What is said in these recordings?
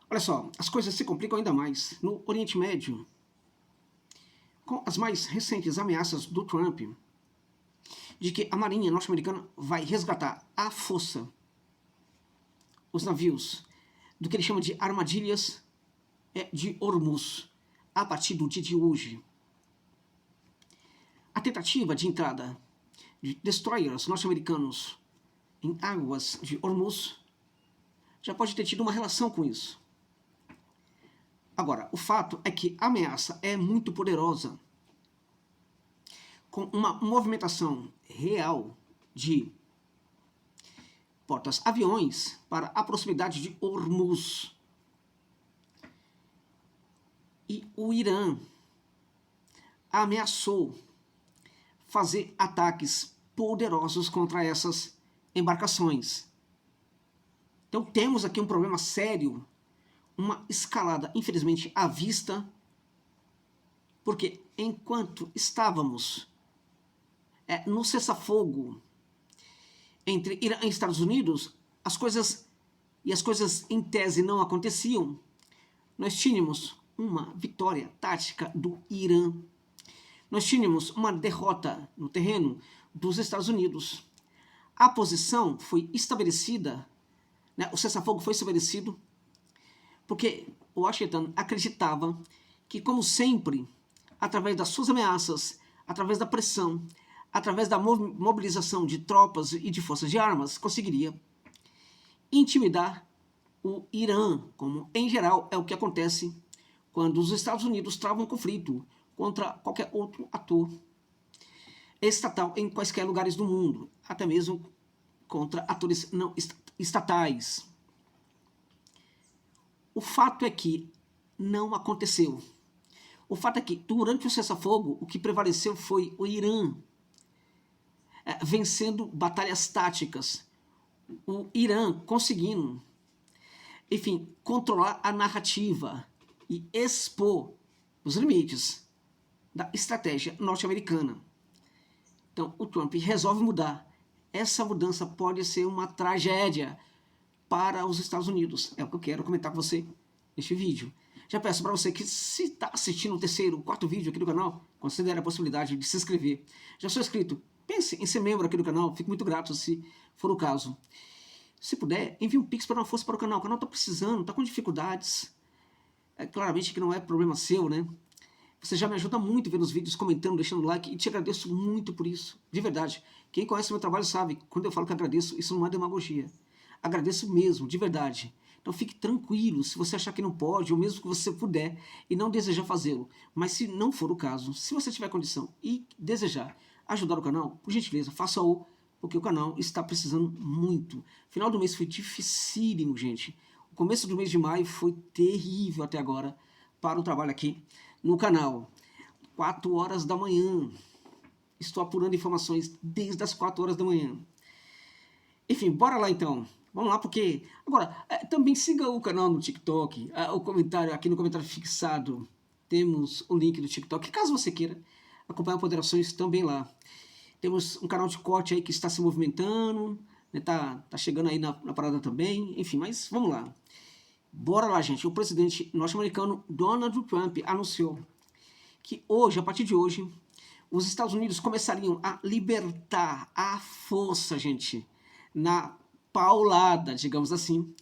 Olha só, as coisas se complicam ainda mais no Oriente Médio, com as mais recentes ameaças do Trump de que a Marinha norte-americana vai resgatar à força os navios do que ele chama de armadilhas de Hormuz a partir do dia de hoje. A tentativa de entrada de destroyers norte-americanos em águas de Hormuz já pode ter tido uma relação com isso. Agora, o fato é que a ameaça é muito poderosa, com uma movimentação real de portas-aviões para a proximidade de Hormuz. E o Irã ameaçou fazer ataques poderosos contra essas embarcações. Então temos aqui um problema sério, uma escalada, infelizmente, à vista, porque enquanto estávamos no cessar-fogo entre Irã e Estados Unidos, as coisas em tese não aconteciam, nós tínhamos uma vitória tática do Irã. Nós tínhamos uma derrota no terreno dos Estados Unidos. A posição foi estabelecida, o cessar-fogo foi estabelecido, porque Washington acreditava que, como sempre, através das suas ameaças, através da pressão, através da mobilização de tropas e de forças de armas, conseguiria intimidar o Irã, como em geral é o que acontece quando os Estados Unidos travam um conflito contra qualquer outro ator estatal em quaisquer lugares do mundo, até mesmo contra atores não estatais. O fato é que não aconteceu. O fato é que, durante o cessar-fogo, o que prevaleceu foi o Irã vencendo batalhas táticas, o Irã conseguindo, enfim, controlar a narrativa e expor os limites da estratégia norte-americana. Então, o Trump resolve mudar. Essa mudança pode ser uma tragédia para os Estados Unidos. É o que eu quero comentar com você neste vídeo. Já peço para você que, se está assistindo o terceiro, quarto vídeo aqui do canal, considere a possibilidade de se inscrever. Já sou inscrito? Pense em ser membro aqui do canal. Fico muito grato se for o caso. Se puder, envie um Pix para dar uma força para o canal. O canal está precisando, está com dificuldades. Claramente que não é problema seu, né? Você já me ajuda muito vendo os vídeos, comentando, deixando like, e te agradeço muito por isso, de verdade. Quem conhece o meu trabalho sabe, quando eu falo que agradeço, isso não é demagogia. Agradeço mesmo, de verdade. Então fique tranquilo, se você achar que não pode, ou mesmo que você puder e não desejar fazê-lo. Mas se não for o caso, se você tiver condição e desejar ajudar o canal, por gentileza, faça-o, porque o canal está precisando muito. Final do mês foi dificílimo, gente. O começo do mês de maio foi terrível até agora para o trabalho aqui no canal. 4 horas da manhã. Estou apurando informações desde as 4 horas da manhã. Enfim, bora lá então. Vamos lá, porque... Agora, também siga o canal no TikTok. O comentário, aqui no comentário fixado, temos o link do TikTok. Caso você queira acompanhar Ponderações também lá. Temos um canal de corte aí que está se movimentando, né, tá chegando aí na parada também. Enfim, mas vamos lá. Bora lá, gente. O presidente norte-americano Donald Trump anunciou que hoje, a partir de hoje, os Estados Unidos começariam a libertar à força, gente, na paulada, digamos assim,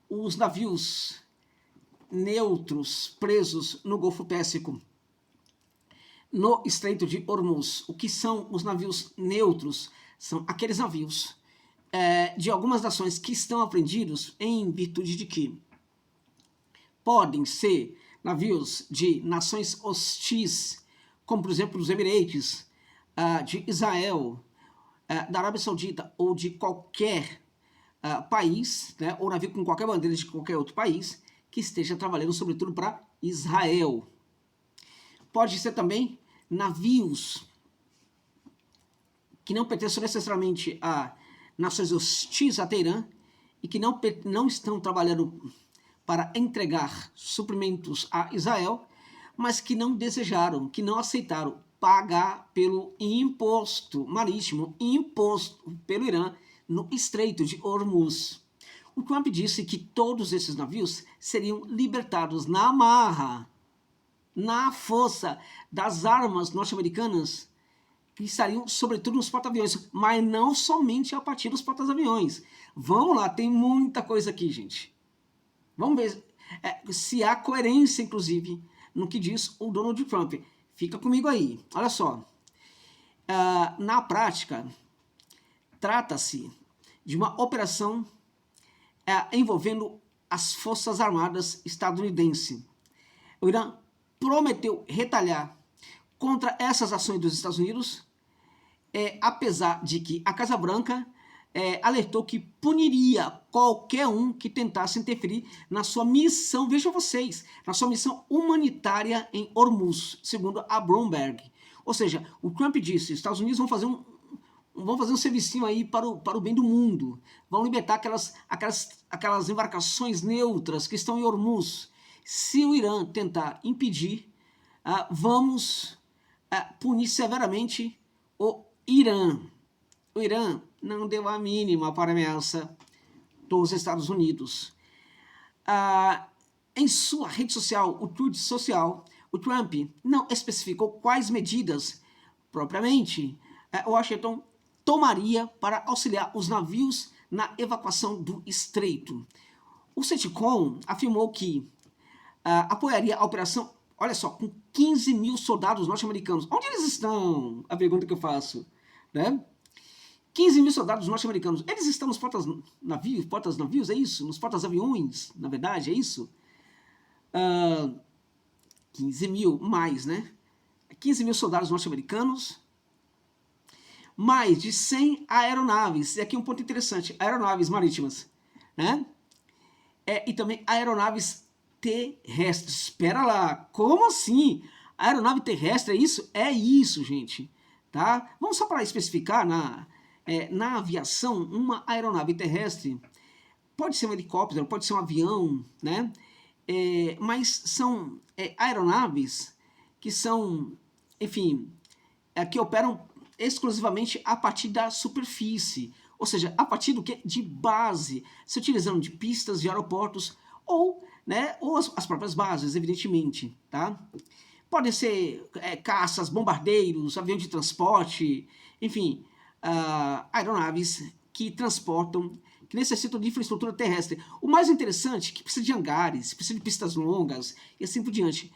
os navios neutros presos no Golfo Pérsico, no Estreito de Hormuz. O que são os navios neutros? São aqueles navios de algumas nações que estão apreendidos em virtude de que podem ser navios de nações hostis, como por exemplo os Emirates, de Israel, da Arábia Saudita ou de qualquer país, né, ou navio com qualquer bandeira de qualquer outro país que esteja trabalhando sobretudo para Israel. Pode ser também navios que não pertencem necessariamente a nações hostis a Teherã e que não estão trabalhando para entregar suprimentos a Israel, mas que não desejaram, que não aceitaram pagar pelo imposto marítimo imposto pelo Irã no Estreito de Hormuz. O Trump disse que todos esses navios seriam libertados na marra, na força das armas norte-americanas, que estariam sobretudo nos porta-aviões, mas não somente a partir dos porta-aviões. Vamos lá, tem muita coisa aqui, gente. Vamos ver se há coerência, inclusive, no que diz o Donald Trump. Fica comigo aí. Olha só. Na prática, trata-se de uma operação envolvendo as Forças Armadas estadunidenses. O Irã prometeu retalhar contra essas ações dos Estados Unidos, apesar de que a Casa Branca alertou que puniria qualquer um que tentasse interferir na sua missão, vejam vocês, na sua missão humanitária em Hormuz, segundo a Bloomberg. Ou seja, o Trump disse, os Estados Unidos vão fazer um servicinho aí para o bem do mundo, vão libertar aquelas embarcações neutras que estão em Hormuz. Se o Irã tentar impedir, vamos punir severamente o Irã. O Irã não deu a mínima para a ameaça dos Estados Unidos. Em sua rede social, o Truth Social, o Trump não especificou quais medidas, propriamente, Washington tomaria para auxiliar os navios na evacuação do estreito. O CENTCOM afirmou que apoiaria a operação, olha só, com 15 mil soldados norte-americanos. Onde eles estão? A pergunta que eu faço, né? 15 mil soldados norte-americanos. Eles estão nos portas-navios, é isso? Nos portas-aviões, na verdade, é isso? 15 mil, mais, né? 15 mil soldados norte-americanos, mais de 100 aeronaves. E aqui um ponto interessante, aeronaves marítimas, né? E também aeronaves terrestres. Espera lá, como assim? Aeronave terrestre é isso? É isso, gente. Tá? Vamos só para especificar, na aviação, uma aeronave terrestre pode ser um helicóptero, pode ser um avião, né? Mas são aeronaves que são, enfim, que operam exclusivamente a partir da superfície, ou seja, a partir do que? De base, se utilizando de pistas, de aeroportos, ou as próprias bases, evidentemente, tá? Podem ser caças, bombardeiros, avião de transporte, enfim, aeronaves que transportam, que necessitam de infraestrutura terrestre. O mais interessante é que precisa de hangares, precisa de pistas longas e assim por diante.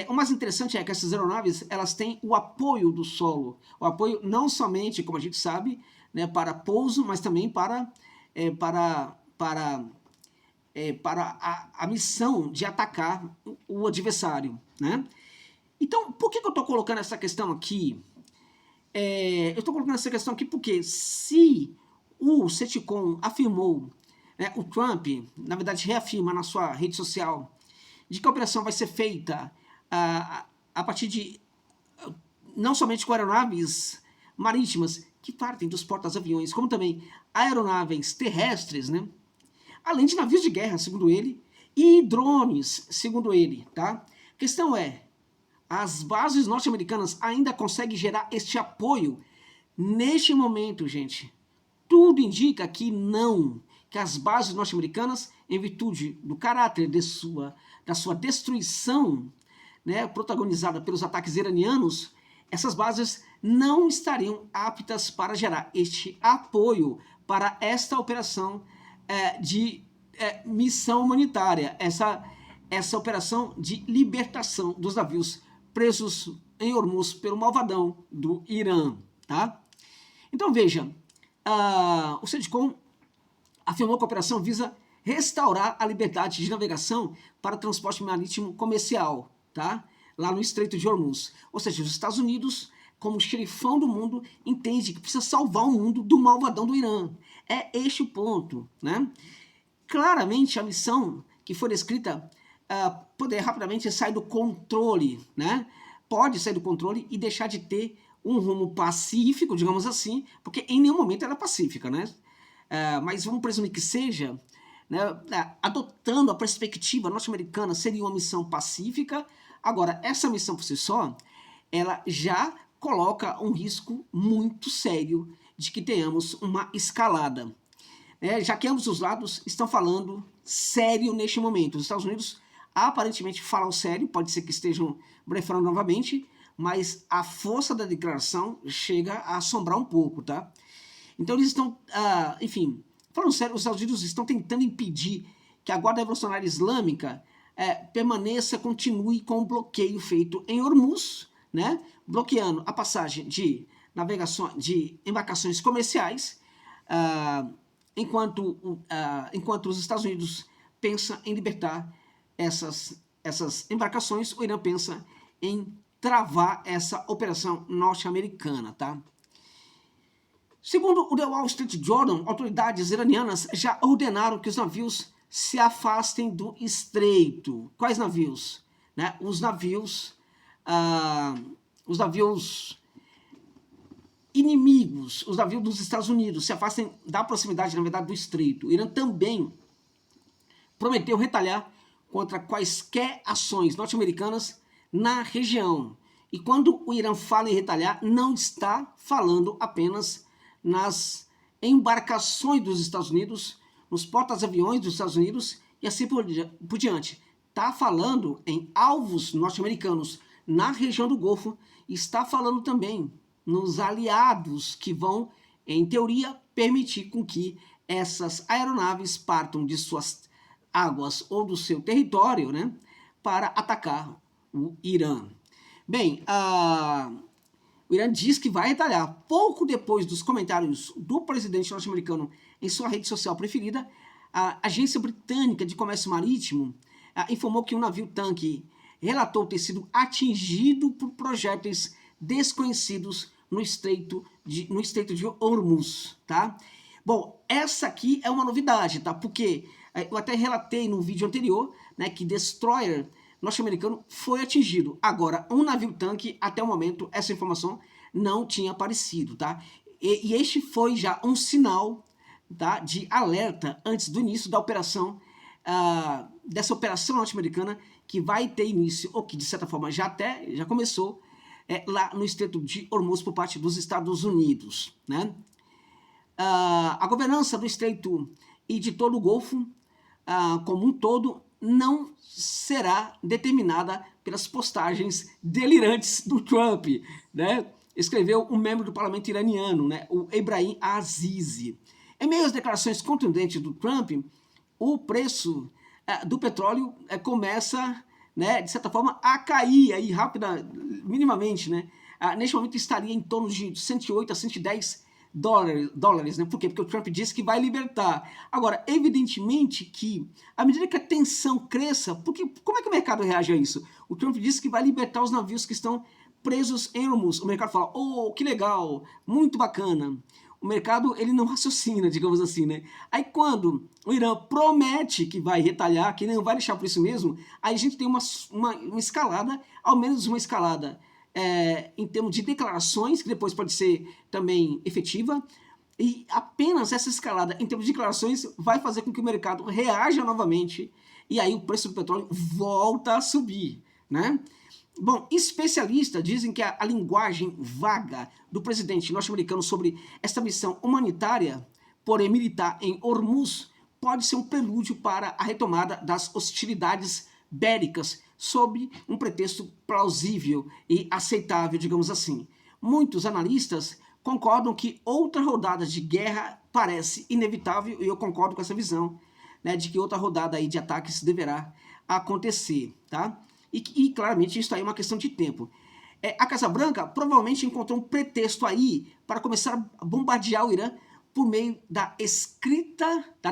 O mais interessante é que essas aeronaves, elas têm o apoio do solo, o apoio não somente, como a gente sabe, né, para pouso, mas também para a missão de atacar o adversário, né? Então, por que eu estou colocando essa questão aqui? Eu estou colocando essa questão aqui porque se o CENTCOM afirmou, né, o Trump, na verdade, reafirma na sua rede social, de que a operação vai ser feita a partir de, não somente com aeronaves marítimas, que partem dos porta-aviões, como também aeronaves terrestres, né? Além de navios de guerra, segundo ele, e drones, segundo ele, tá? A questão é, as bases norte-americanas ainda conseguem gerar este apoio neste momento, gente? Tudo indica que não, que as bases norte-americanas, em virtude do caráter da sua destruição, né, protagonizada pelos ataques iranianos, essas bases não estariam aptas para gerar este apoio para esta operação de missão humanitária, essa operação de libertação dos navios presos em Hormuz pelo malvadão do Irã, tá? Então veja, o CENTCOM afirmou que a operação visa restaurar a liberdade de navegação para transporte marítimo comercial, tá? Lá no Estreito de Hormuz. Ou seja, os Estados Unidos, como xerifão do mundo, entende que precisa salvar o mundo do malvadão do Irã. É este o ponto, né? Claramente a missão que foi descrita poder rapidamente sair do controle, né? Pode sair do controle e deixar de ter um rumo pacífico, digamos assim, porque em nenhum momento era pacífica, né? Mas vamos presumir que seja, né? Adotando a perspectiva norte-americana, seria uma missão pacífica. Agora, essa missão por si só, ela já coloca um risco muito sério de que tenhamos uma escalada. já que ambos os lados estão falando sério neste momento. Os Estados Unidos aparentemente falam sério, pode ser que estejam blefando novamente, mas a força da declaração chega a assombrar um pouco, tá? Então eles estão, enfim, falando sério, os Estados Unidos estão tentando impedir que a Guarda Revolucionária Islâmica continue com o bloqueio feito em Hormuz, né? Bloqueando a passagem de navegação de embarcações comerciais, enquanto os Estados Unidos pensam em libertar essas embarcações, o Irã pensa em travar essa operação norte-americana, tá? Segundo o The Wall Street Journal, autoridades iranianas já ordenaram que os navios se afastem do estreito. Quais navios? Né? Os navios inimigos, os navios dos Estados Unidos, se afastem da proximidade, na verdade, do estreito. O Irã também prometeu retalhar contra quaisquer ações norte-americanas na região. E quando o Irã fala em retalhar, não está falando apenas nas embarcações dos Estados Unidos, nos porta-aviões dos Estados Unidos e assim por diante. Está falando em alvos norte-americanos na região do Golfo e está falando também nos aliados que vão, em teoria, permitir com que essas aeronaves partam de suas águas ou do seu território, né, para atacar o Irã. Bem, o Irã diz que vai retalhar. Pouco depois dos comentários do presidente norte-americano em sua rede social preferida, a Agência Britânica de Comércio Marítimo informou que um navio-tanque relatou ter sido atingido por projéteis desconhecidos no estreito de Hormuz, tá? Bom, essa aqui é uma novidade, tá? Porque eu até relatei no vídeo anterior, né, que destroyer norte-americano foi atingido. Agora, um navio-tanque, até o momento, essa informação não tinha aparecido, tá? E este foi já um sinal, tá, de alerta antes do início da operação, dessa operação norte-americana que vai ter início, ou que de certa forma já começou, lá no estreito de Hormuz por parte dos Estados Unidos, né? A governança do estreito e de todo o Golfo, como um todo, não será determinada pelas postagens delirantes do Trump, né? Escreveu um membro do parlamento iraniano, né, o Ebrahim Azizi. Em meio às declarações contundentes do Trump, o preço do petróleo começa, né, de certa forma, a cair aí minimamente, né? Neste momento estaria em torno de 108 a 110 dólares, né? Por quê? Porque o Trump disse que vai libertar. Agora, evidentemente que, à medida que a tensão cresça, porque como é que o mercado reage a isso? O Trump disse que vai libertar os navios que estão presos em Hormuz. O mercado fala, oh, que legal, muito bacana. O mercado, ele não raciocina, digamos assim, né? Aí quando o Irã promete que vai retalhar, que não vai deixar por isso mesmo, aí a gente tem uma escalada, ao menos uma escalada em termos de declarações, que depois pode ser também efetiva, e apenas essa escalada em termos de declarações vai fazer com que o mercado reaja novamente, e aí o preço do petróleo volta a subir, né? Bom, especialistas dizem que a linguagem vaga do presidente norte-americano sobre esta missão humanitária, porém militar, em Hormuz, pode ser um prelúdio para a retomada das hostilidades bélicas, sob um pretexto plausível e aceitável, digamos assim. Muitos analistas concordam que outra rodada de guerra parece inevitável, e eu concordo com essa visão, né, de que outra rodada aí de ataques deverá acontecer, tá? E claramente isso aí é uma questão de tempo. A Casa Branca provavelmente encontrou um pretexto aí para começar a bombardear o Irã por meio da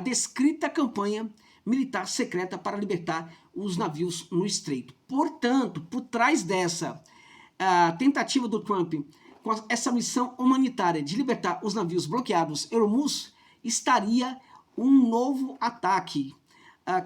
descrita campanha militar secreta para libertar os navios no estreito. Portanto, por trás dessa tentativa do Trump, com essa missão humanitária de libertar os navios bloqueados em Hormuz, estaria um novo ataque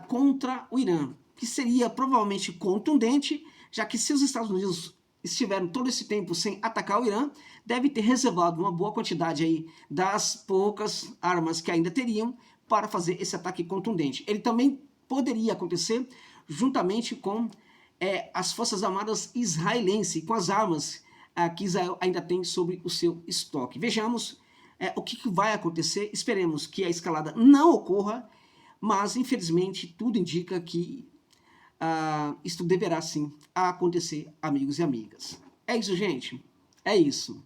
contra o Irã, que seria provavelmente contundente, já que se os Estados Unidos estiveram todo esse tempo sem atacar o Irã, deve ter reservado uma boa quantidade aí das poucas armas que ainda teriam para fazer esse ataque contundente. Ele também poderia acontecer juntamente com as Forças Armadas israelenses, com as armas que Israel ainda tem sobre o seu estoque. Vejamos o que vai acontecer. Esperemos que a escalada não ocorra, mas infelizmente tudo indica que isso deverá sim acontecer, amigos e amigas. É isso, gente. É isso.